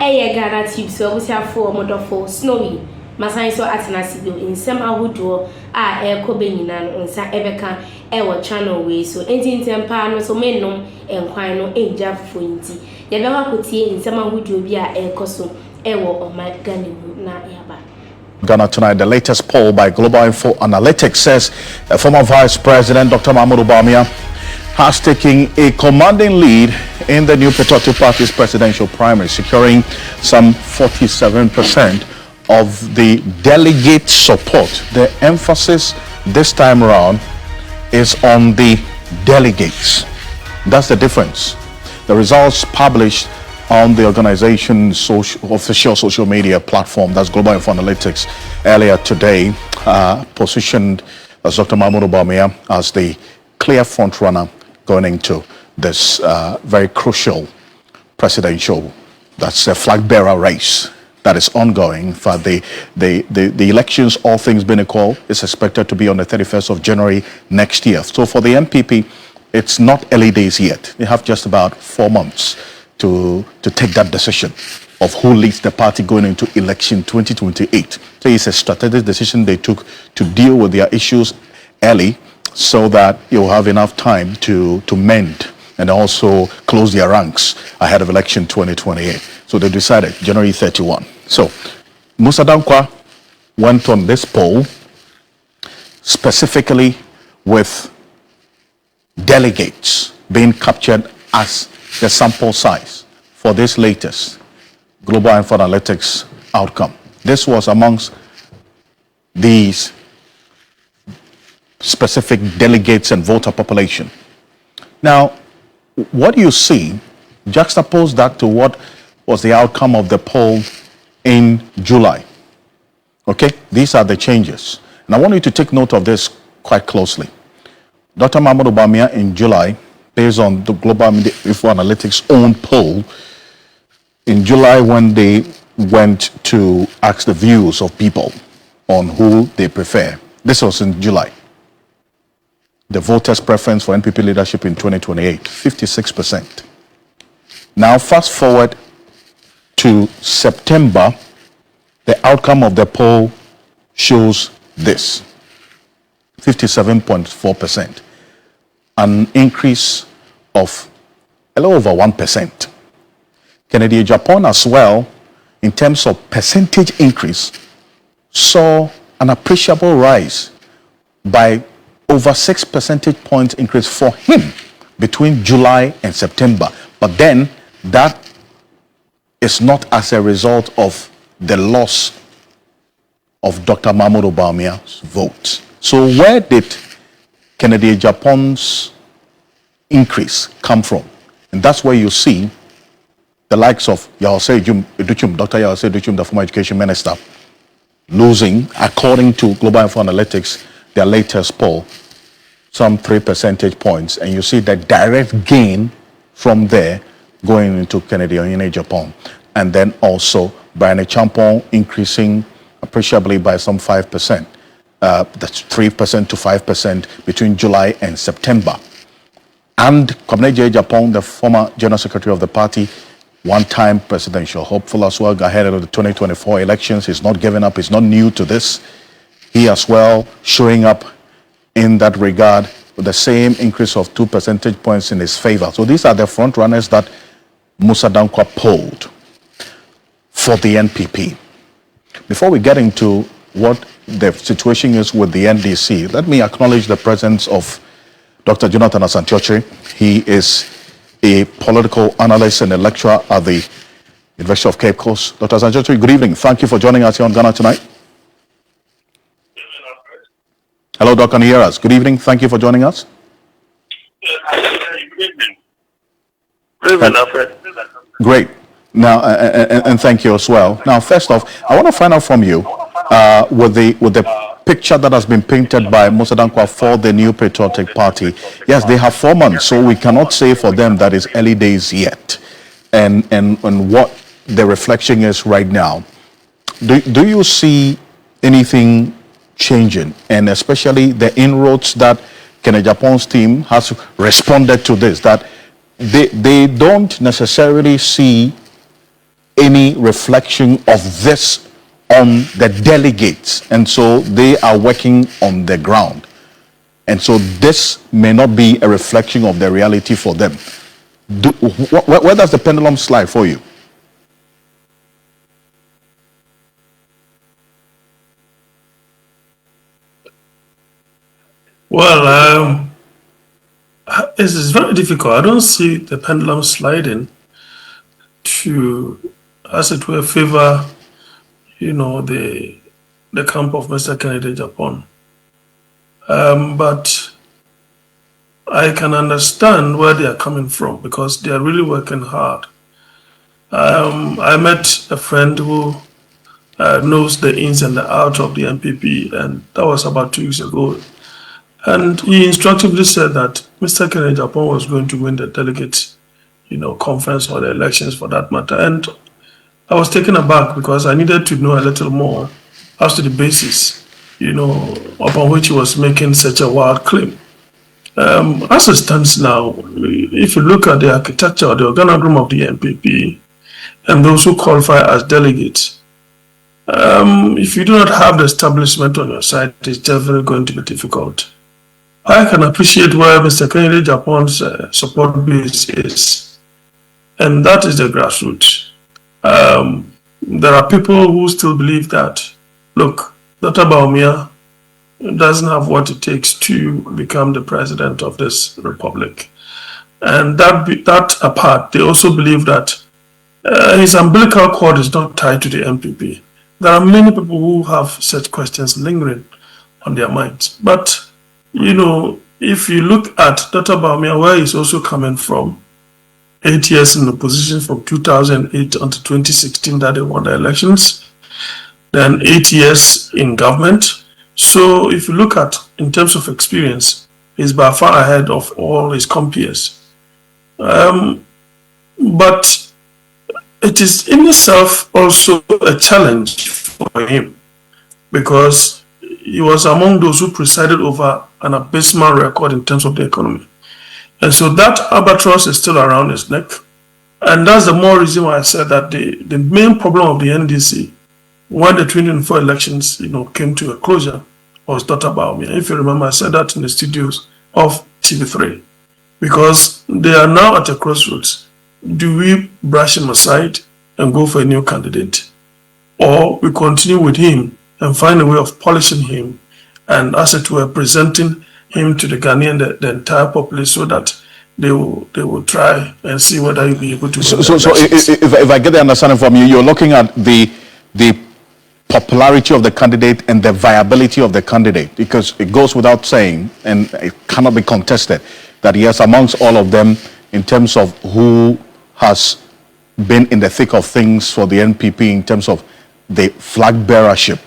Ghanatube so we have for model snowy. Masan so atenasido in some ahodo a ekobe nyina no nsa ebeka ewo channel we so enti ntempa no so mennom enkwan no enja fo nti ye be wakotie in some ahodo bi a ekoso ewo omagani na yaba. Ghana tonight, the latest poll by Global Info Analytics says former Vice President Dr. Mahmoud Bawumia has taken a commanding lead in the new Patriotic Party's presidential primary, securing some 47% of the delegate support. The emphasis this time around is on the delegates. That's the difference. The results published on the organization's official social media platform, that's Global Info Analytics, earlier today, positioned as Dr. Mahmoud Bawumia as the clear front runner going into this very crucial presidential, that's a flag bearer race that is ongoing. For the elections, all things being equal, is expected to be on the 31st of January next year. So for the NPP, it's not early days yet. They have just about 4 months to take that decision of who leads the party going into election 2028. So it's a strategic decision they took to deal with their issues early so that you'll have enough time to mend and also close their ranks ahead of election 2028. So they decided January 31. So Musa Dankwa went on this poll specifically with delegates being captured as the sample size for this latest Global Info Analytics outcome. This was amongst these specific delegates and voter population. Now, what you see, juxtapose that to what was the outcome of the poll in July. Okay, these are the changes. And I want you to take note of this quite closely. Dr. Mahmoud Bawumia in July, based on the Global Info Analytics own poll, in July when they went to ask the views of people on who they prefer. This was in July. The voters' preference for NPP leadership in 2028, 56%. Now fast forward to September, the outcome of the poll shows this, 57.4%, an increase of a little over 1%. Kennedy Japan as well, in terms of percentage increase, saw an appreciable rise by over 6 percentage points increase for him between July and September. But then that is not as a result of the loss of Dr. Mahmoud Bawumia's vote. So where did Kennedy Japan's increase come from? And that's where you see the likes of Dr. Yahosei Duchum, the former education minister, losing, according to Global Info Analytics, their latest poll, some 3 percentage points. And you see the direct gain from there going into Kennedy Japan. And then also Brian Champon increasing appreciably by some 5%. That's 3% to 5% between July and September. And Kwabena Japan, the former general secretary of the party, one-time presidential hopeful as well, ahead of the 2024 elections. He's not giving up. He's not new to this. He as well showing up in that regard with the same increase of 2 percentage points in his favor. So these are the front runners that Musa Dankwa polled for the NPP. Before we get into what the situation is with the NDC, let me acknowledge the presence of Dr. Jonathan Asantiochi. He is a political analyst and a lecturer at the University of Cape Coast. Dr. Asantiochi, good evening. Thank you for joining us here on Ghana Tonight. Hello, Doc, can you hear us? Good evening. Thank you for joining us. Good evening. Good evening, Alfred. Great. Now, and thank you as well. Now, first off, I want to find out from you with the picture that has been painted by Musa Dankwa for the new Patriotic Party. Yes, they have 4 months, so we cannot say for them that it's early days yet. And what the reflection is right now. Do you see anything changing, and especially the inroads that Kennedy Japan's team has responded to this, that they don't necessarily see any reflection of this on the delegates, and so they are working on the ground. And so this may not be a reflection of the reality for them. Where does the pendulum slide for you? Well, it's very difficult. I don't see the pendulum sliding to, as it were, favor, the camp of Mr. Kennedy Japan. But I can understand where they are coming from because they are really working hard. I met a friend who knows the ins and the outs of the NPP, and that was about 2 weeks ago. And he instructively said that Mr. Kennedy Japan was going to win the delegate, conference or the elections for that matter. And I was taken aback because I needed to know a little more as to the basis, upon which he was making such a wild claim. As it stands now, if you look at the architecture or the organogram of the NPP and those who qualify as delegates, if you do not have the establishment on your side, it's definitely going to be difficult. I can appreciate where Mr. Kennedy Japan's support base is, and that is the grassroots. There are people who still believe that, look, Dr. Bawumia doesn't have what it takes to become the president of this republic. And that apart, they also believe that his umbilical cord is not tied to the NPP. There are many people who have such questions lingering on their minds. But, if you look at Dr. Bawumia, where he's also coming from, 8 years in the position from 2008 until 2016 that they won the elections, then 8 years in government. So if you look at, in terms of experience, he's by far ahead of all his compeers. But it is in itself also a challenge for him because he was among those who presided over an abysmal record in terms of the economy. And so that albatross is still around his neck. And that's the more reason why I said that the main problem of the NDC, when the 2024 elections, came to a closure, was Dr. Bawumia. If you remember, I said that in the studios of TV3. Because they are now at a crossroads. Do we brush him aside and go for a new candidate? Or we continue with him and find a way of polishing him and, as it were, presenting him to the Ghanaian, the entire populace, so that they will try and see whether you'll be able to. So if I get the understanding from you, you're looking at the popularity of the candidate and the viability of the candidate, because it goes without saying, and it cannot be contested, that yes, amongst all of them, in terms of who has been in the thick of things for the NPP in terms of the flag bearership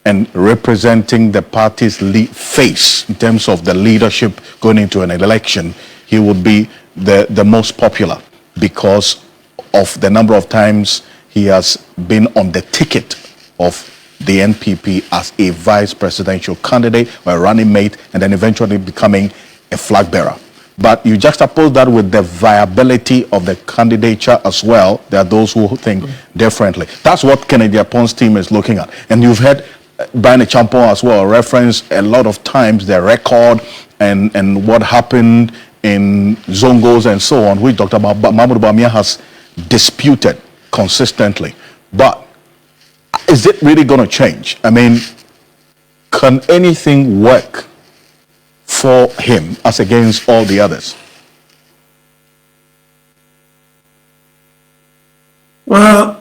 and representing the party's face in terms of the leadership going into an election, he would be the most popular because of the number of times he has been on the ticket of the NPP as a vice presidential candidate or a running mate, and then eventually becoming a flag bearer. But you juxtapose that with the viability of the candidature as well. There are those who think differently. That's what Kennedy Japan's team is looking at. And you've heard Brian Champon as well reference a lot of times the record and what happened in Zongos and so on, which Dr. Mahmoud Bawumia has disputed consistently. But is it really going to change? I mean, can anything work for him as against all the others? Well,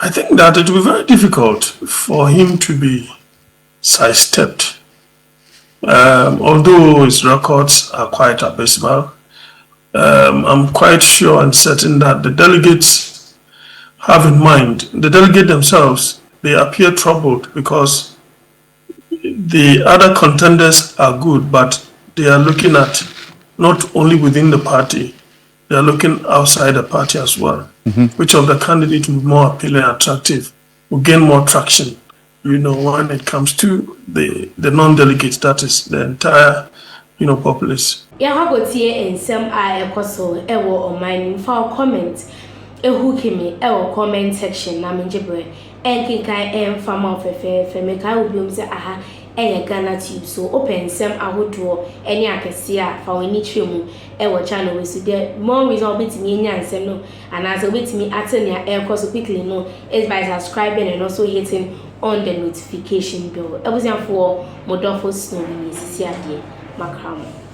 I think that it will be very difficult for him to be sidestepped. Although his records are quite abysmal, I'm quite sure and certain that the delegates have in mind, the delegates themselves, they appear troubled because the other contenders are good, but they are looking at not only within the party, they are looking outside the party as well. Which of the candidates will be more appealing and attractive, will gain more traction, when it comes to the non-delegates, that is the entire, populace. Yeah, how about here in some I also ever on my for comment. əhooking me ɛwɔ comment section na menjebre enkinkan fama ofefe me kai obiom se aha eye Ghanatube so open sem ahodo eni akese a fa wani twemu ewo channel we so there more reason obetimi enya nsem no and as obetimi atenia so quickly no is by subscribing and also hitting on the notification bell. Ebusianfo modofo snow ni sisi ade makramo.